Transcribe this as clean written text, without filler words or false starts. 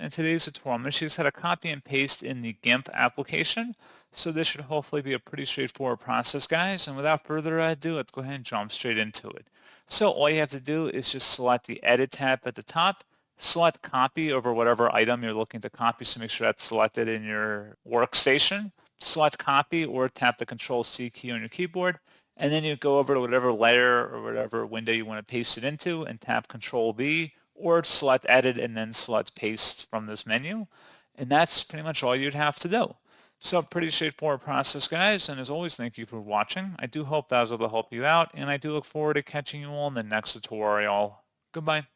In today's tutorial, I'm going to show you how to copy and paste in the GIMP application. So this should hopefully be a pretty straightforward process, guys. And without further ado, let's go ahead and jump straight into it. So all you have to do is just select the Edit tab at the top, select Copy over whatever item you're looking to copy, so make sure that's selected in your workstation. Select Copy or tap the Control-C key on your keyboard, and then you go over to whatever layer or whatever window you want to paste it into and tap Control-V, or select Edit and then select Paste from this menu. And that's pretty much all you'd have to do. So pretty straightforward process, guys. And as always, thank you for watching. I do hope that was able to help you out, and I do look forward to catching you all in the next tutorial. Goodbye.